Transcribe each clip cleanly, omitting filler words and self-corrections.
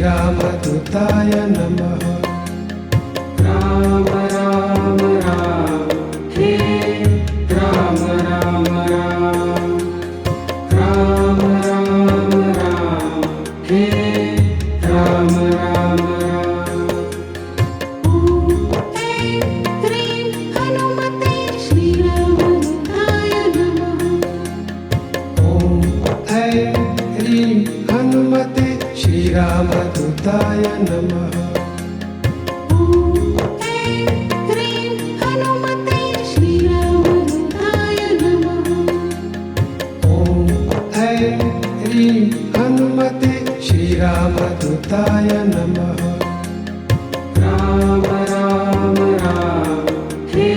श्रीरामदूताय नमः। राम राम राम हे राम राम राम राम राम राम हे राम राम राम। ॐ ऐं क्रीं हनुमते श्रीरामदूताय नमः। ॐ ऐं ह्रीं हनुमते श्रीरामदूताय नमः। ॐ ऐं क्रीं हनुमते श्रीरामदूताय नमः। ॐ ऐं ह्रीं हनुमते श्रीरामदूताय नमः। राम राम राम हे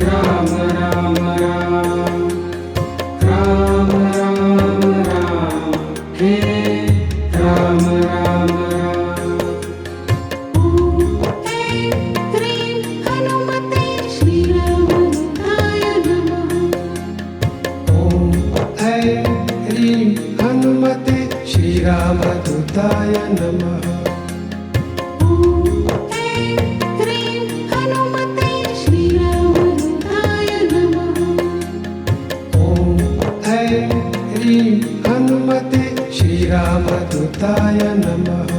राम राम राम राम राम राम हे राम राम राम। ॐ ऐं क्रीं हनुमते श्रीरामदूताय नमः। ॐ ऐं ह्रीं हनुमते श्रीरामदूताय नमः। ॐ ऐं क्रीं हनुमते श्रीरामदूताय नमः। ॐ ऐं ह्रीं हनुमते श्रीरामदूताय नमः।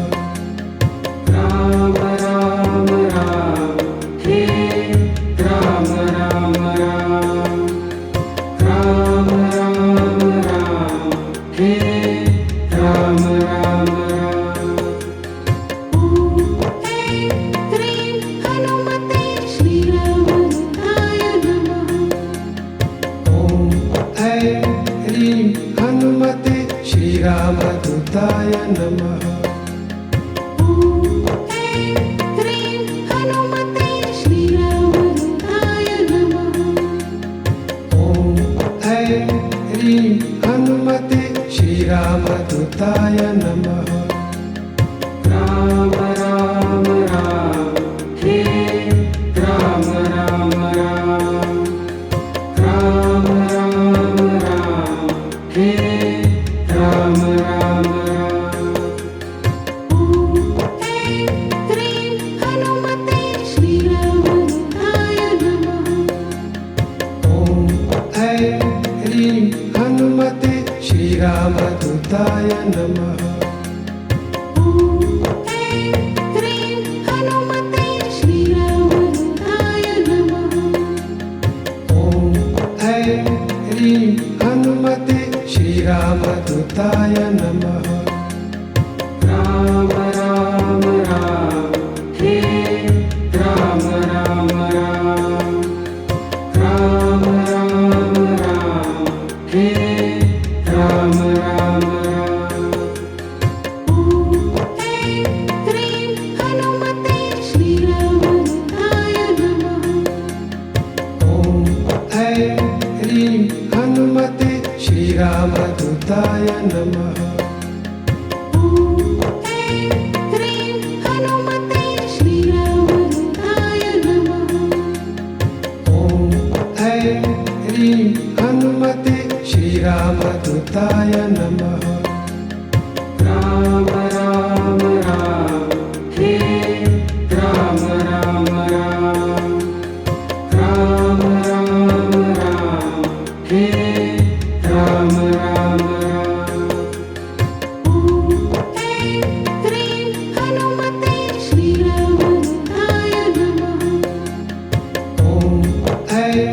राम राम राम हे राम राम राम राम राम राम हे राम राम राम। ॐ ऐं क्रीं हनुमते श्रीरामदूताय नमः। ॐ ऐं ह्रीं हनुमते श्रीरामदूताय नमः। ॐ ऐं क्रीं हनुमते श्रीरामदूताय नमः। ॐ ऐं ह्रीं हनुमते श्रीरामदूताय नमः। राम राम राम हे राम राम राम राम राम राम हे राम राम राम। ॐ ऐं क्रीं हनुमते श्रीरामदूताय नमः। ॐ ऐं ह्रीं हनुमते श्रीरामदूताय नमः। ॐ ऐं क्रीं हनुमते श्रीरामदूताय नमः। ॐ ऐं ह्रीं हनुमते श्रीरामदूताय नमः। राम राम राम हे राम राम राम राम राम राम हे राम राम राम। ॐ ऐं क्रीं हनुमते श्रीरामदूताय नमः। ॐ ऐं ह्रीं हनुमते श्रीरामदूताय नमः। ॐ ऐं क्रीं हनुमते श्रीरामदूताय नमः। ॐ ऐं ह्रीं हनुमते श्रीरामदूताय नमः। राम राम राम हे राम राम राम राम राम राम हे राम राम राम। ॐ ऐं क्रीं हनुमते श्रीरामदूताय नमः। ॐ ऐं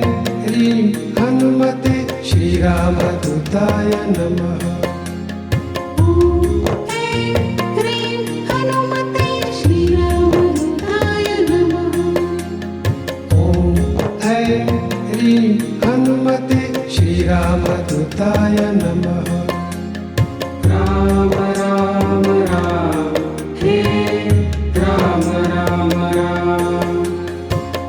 ह्रीं हनुमते श्रीरामदूताय नमः। ॐ ऐं क्रीं हनुमते श्रीरामदूताय नमः। ॐ ऐं ह्रीं हनुमते श्रीरामदूताय नमः। राम राम राम हे राम राम राम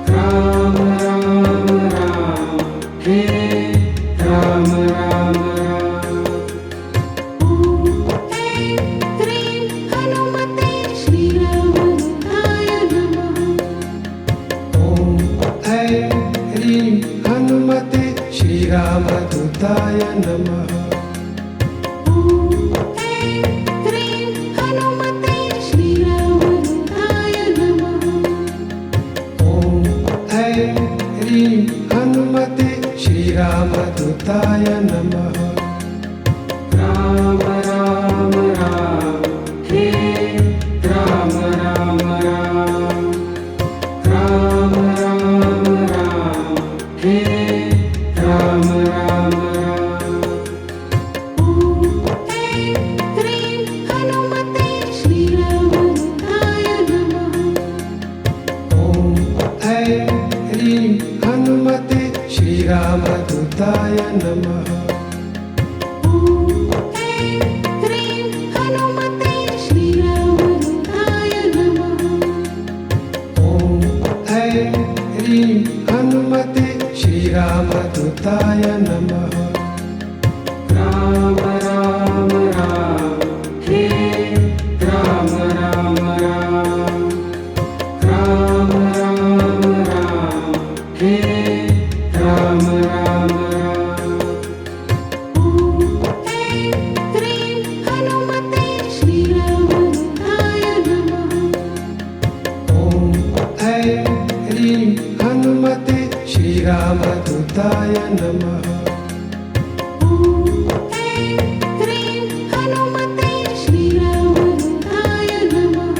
राम राम राम हे राम राम राम। ॐ ऐं क्रीं हनुमते श्रीरामदूताय नमः। ॐ ऐं ह्रीं हनुमते श्रीरामदूताय नमः। ॐ ऐं क्रीं हनुमते श्रीरामदूताय नमः राम राम राम हे राम राम राम राम राम राम हे राम राम राम ॐ ऐं क्रीं हनुमते श्रीरामदूताय नमः ॐ ऐं ह्रीं हनुमते श्रीरामदूताय नमः ॐ ऐं क्रीं हनुमते श्रीरामदूताय नमः ॐ ऐं ह्रीं हनुमते श्रीरामदूताय नमः राम राम राम हे राम राम राम राम राम राम हे राम राम राम ॐ ऐं क्रीं हनुमते श्रीरामदूताय नमः ॐ ऐं ह्रीं हनुमते श्रीरामदूताय नमः ॐ ऐं क्रीं हनुमते श्रीरामदूताय नमः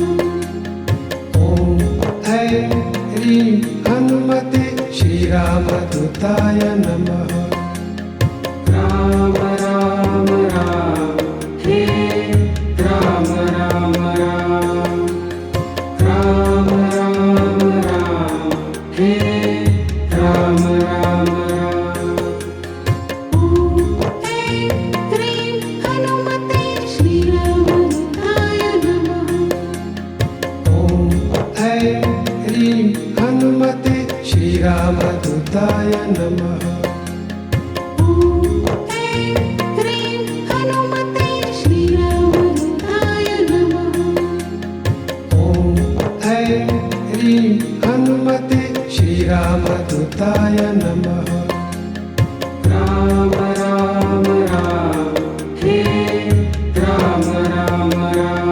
ॐ ऐं ह्रीं हनुमते श्रीरामदूताय नमः राम राम राम हे राम राम राम राम राम राम हे राम राम राम ॐ ऐं क्रीं हनुमते श्रीरामदूताय नमः ॐ ऐं ह्रीं हनुमते श्रीरामदूताय नमः ॐ ऐं क्रीं हनुमते श्रीरामदूताय नमः ॐ ऐं ह्रीं हनुमते श्रीरामदूताय नमः राम राम राम हे राम राम राम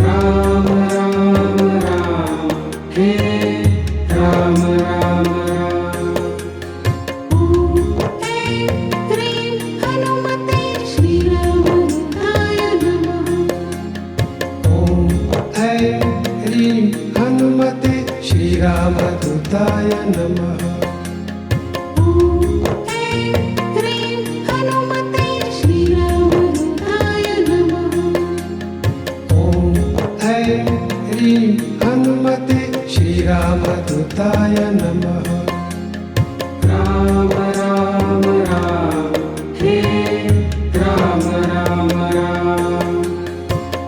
राम राम राम हे राम राम राम ॐ ऐं क्रीं हनुमते श्रीरामदूताय नमः ॐ ऐं ह्रीं हनुमते श्रीरामदूताय नमः ॐ ऐं क्रीं हनुमते श्रीरामदूताय नमः ॐ ऐं ह्रीं हनुमते श्रीरामदूताय नमः राम राम राम हे राम राम राम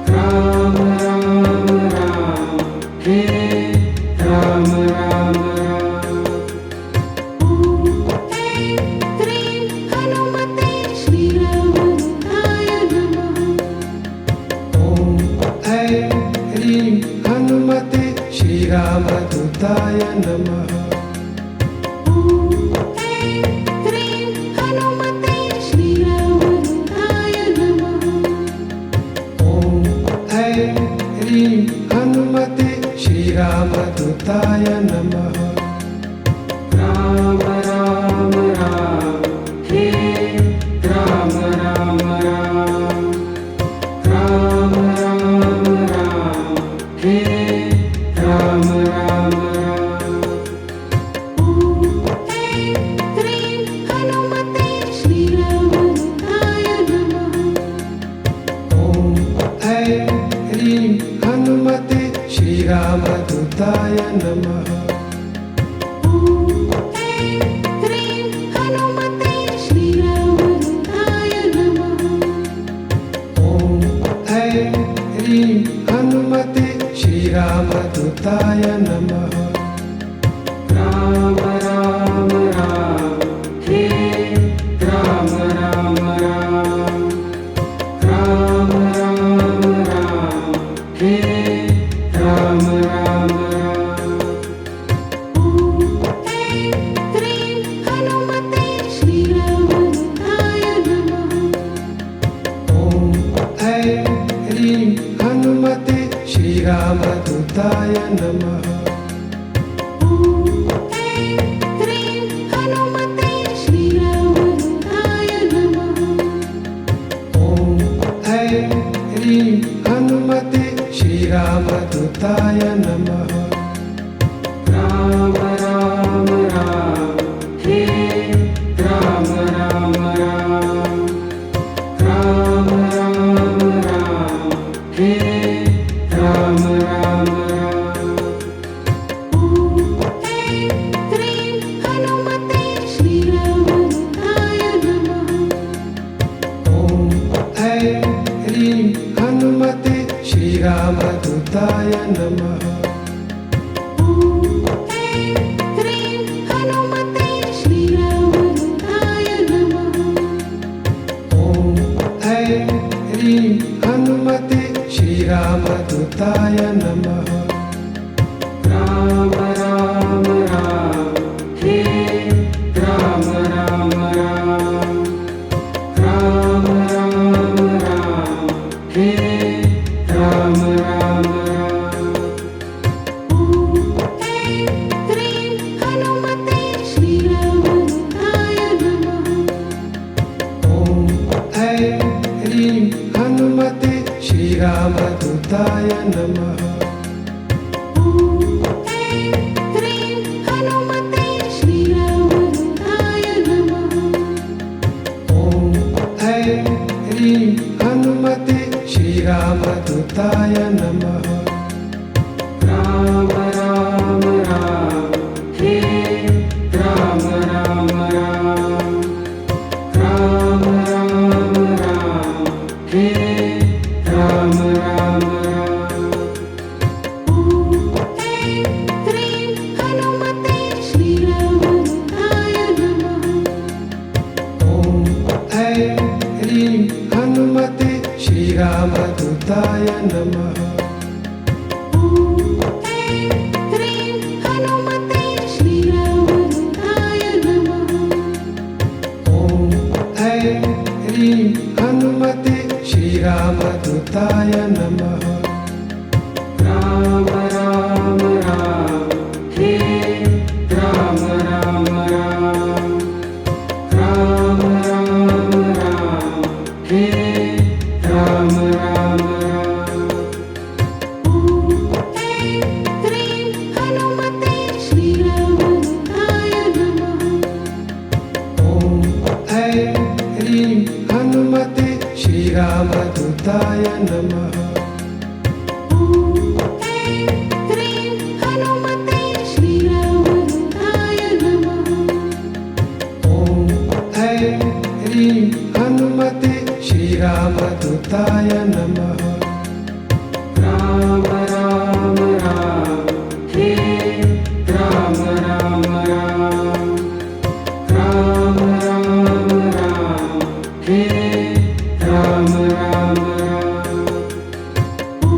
राम राम राम हे राम राम राम ॐ ऐं क्रीं हनुमते श्रीरामदूताय नमः ॐ ऐं ह्रीं हनुमते श्रीरामदूताय नमः ॐ ऐं क्रीं हनुमते श्रीरामदूताय नमः ॐ ऐं ह्रीं हनुमते श्रीरामदूताय नमः राम राम राम हे राम राम राम राम राम राम हे राम राम राम ॐ ऐं क्रीं हनुमते श्रीरामदूताय नमः ॐ ऐं ह्रीं हनुमते श्रीरामदूताय नमः ॐ ऐं क्रीं हनुमते श्रीरामदूताय नमः ॐ ऐं ह्रीं हनुमते श्रीरामदूताय नमः राम राम राम हे राम राम राम राम राम राम हे राम राम राम ॐ ऐं क्रीं हनुमते श्रीरामदूताय नमः ॐ ऐं ह्रीं हनुमते श्रीरामदूताय नमः ॐ ऐं क्रीं हनुमते श्रीरामदूताय नमः। राम राम राम हे राम राम राम राम राम राम हे राम राम राम ॐ ऐं क्रीं हनुमते श्रीरामदूताय नमः। ॐ ऐं ह्रीं हनुमते श्रीरामदूताय नमः। ॐ ऐं क्रीं हनुमते श्रीरामदूताय नमः। ॐ ऐं ह्रीं हनुमते श्रीरामदूताय नमः। राम राम राम हे राम राम राम राम राम राम हे राम राम राम ॐ ऐं क्रीं हनुमते श्रीरामदूताय नमः। ॐ ऐं ह्रीं हनुमते श्रीरामदूताय नमः। ॐ ऐं क्रीं हनुमते श्रीरामदूताय नमः। ॐ ऐं ह्रीं हनुमते श्रीरामदूताय नमः। राम राम राम हे राम राम राम राम राम राम हे राम राम राम ॐ ऐं क्रीं हनुमते श्रीरामदूताय नमः। ॐ ऐं ह्रीं हनुमते श्रीरामदूताय नमः। ॐ ऐं क्रीं हनुमते श्रीरामदूताय नमः। ॐ ऐं ह्रीं हनुमते श्रीरामदूताय नमः। राम राम राम हे राम राम राम राम राम राम हे राम राम राम ॐ ऐं क्रीं हनुमते श्रीरामदूताय नमः। ॐ ऐं ह्रीं हनुमते श्रीरामदूताय नमः। ॐ ऐं क्रीं हनुमते श्रीरामदूताय नमः। ॐ ऐं ह्रीं हनुमते श्रीरामदूताय नमः। राम राम राम हे राम राम राम राम राम राम हे राम राम राम ॐ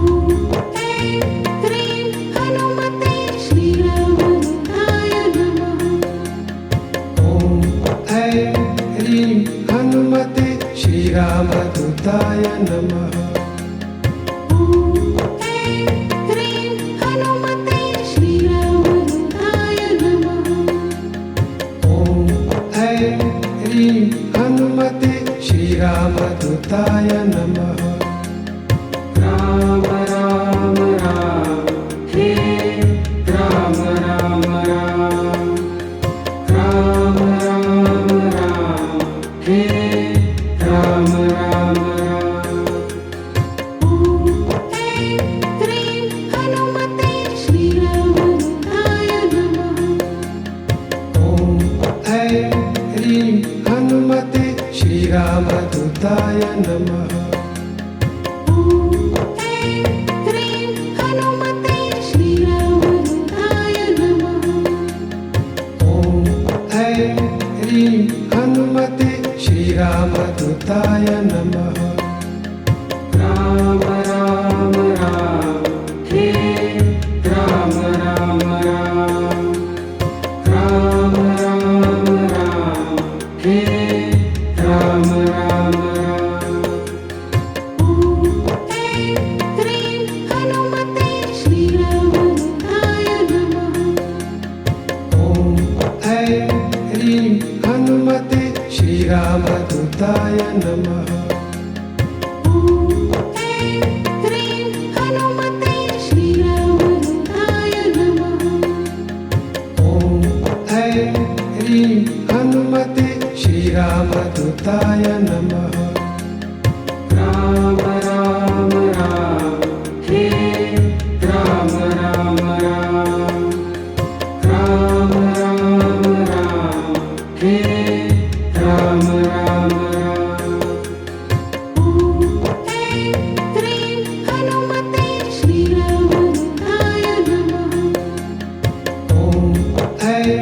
ऐं क्रीं हनुमते श्रीरामदूताय नमः। ॐ ऐं ह्रीं हनुमते श्रीरामदूताय नमः। ॐ ऐं क्रीं हनुमते श्रीरामदूताय नमः। ॐ ऐं ह्रीं हनुमते श्रीरामदूताय नमः। राम राम राम हे राम राम राम राम राम राम हे राम राम राम ॐ ऐं क्रीं हनुमते श्रीरामदूताय नमः। ॐ ऐं ह्रीं हनुमते श्रीरामदूताय नमः। ॐ ऐं क्रीं हनुमते श्रीरामदूताय नमः। ॐ ऐं ह्रीं हनुमते श्रीरामदूताय नमः। राम राम राम हे राम राम राम राम राम राम हे राम राम राम ॐ ऐं क्रीं हनुमते श्रीरामदूताय नमः। ॐ ऐं ह्रीं हनुमते श्रीरामदूताय नमः। ॐ ऐं क्रीं हनुमते रामदूताय नमः। राम राम राम हे राम राम राम राम राम राम हे राम राम राम ॐ ऐं क्रीं हनुमते श्रीरामदूताय नमः। ॐ ऐं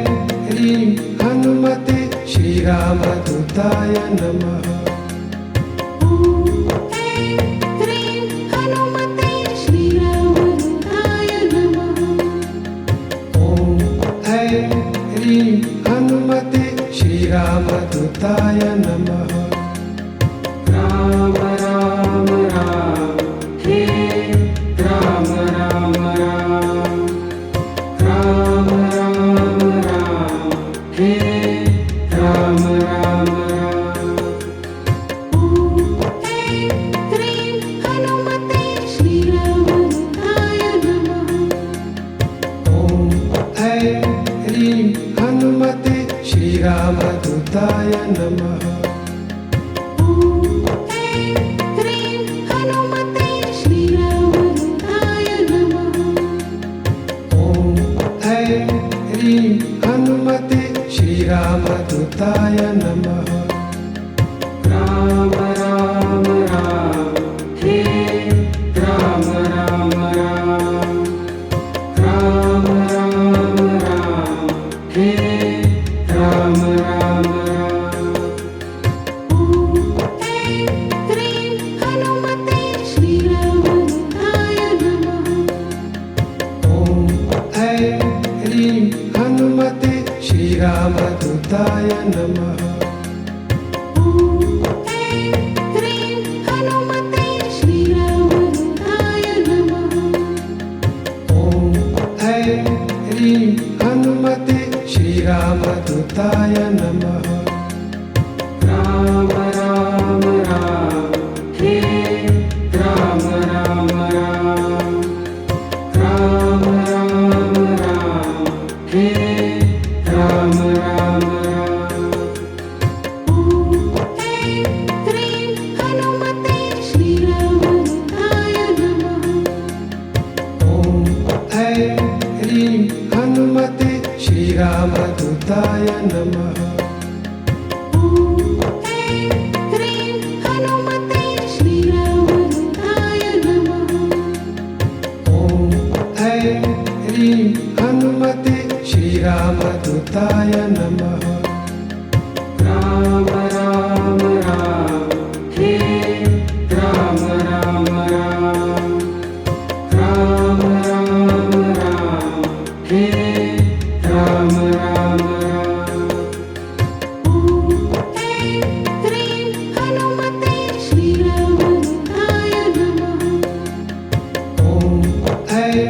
ह्रीं हनुमते श्रीरामदूताय नमः। ॐ ऐं क्रीं हनुमते श्रीरामदूताय नमः। ॐ ऐं ह्रीं हनुमते श्रीरामदूताय नमः। राम राम राम हे राम राम राम राम राम राम हे राम राम राम ॐ ऐं क्रीं हनुमते श्रीरामदूताय नमः। ॐ ऐं ह्रीं हनुमते श्रीरामदूताय नमः। ॐ ऐं क्रीं हनुमते श्रीरामदूताय नमः। ॐ ऐं ह्रीं हनुमते श्रीरामदूताय नमः। राम राम राम हे राम राम राम राम राम राम हे राम राम राम ॐ ऐं क्रीं हनुमते श्रीरामदूताय नमः। ॐ ऐं ह्रीं हनुमते श्रीरामदूताय नमः। ॐ ऐं क्रीं हनुमते श्रीरामदूताय नमः। ॐ ऐं ह्रीं हनुमते श्रीरामदूताय नमः। राम राम राम हे राम राम राम राम राम राम हे राम राम राम ॐ ऐं क्रीं हनुमते श्रीरामदूताय नमः। ॐ ऐं ह्रीं हनुमते श्रीरामदूताय नमः। ॐ ऐं क्रीं हनुमते श्रीरामदूताय नमः। ॐ ऐं ह्रीं हनुमते श्रीरामदूताय नमः। राम राम राम हे राम राम राम राम राम राम हे राम राम राम ॐ ऐं क्रीं हनुमते श्रीरामदूताय नमः। ॐ ऐं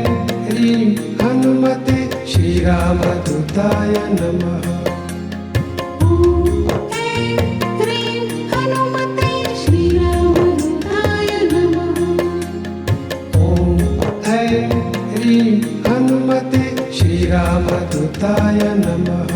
ह्रीं हनुमते श्रीरामदूताय नमः। ॐ ऐं क्रीं हनुमते श्रीरामदूताय नमः। ॐ ऐं ह्रीं हनुमते श्रीरामदूताय नमः।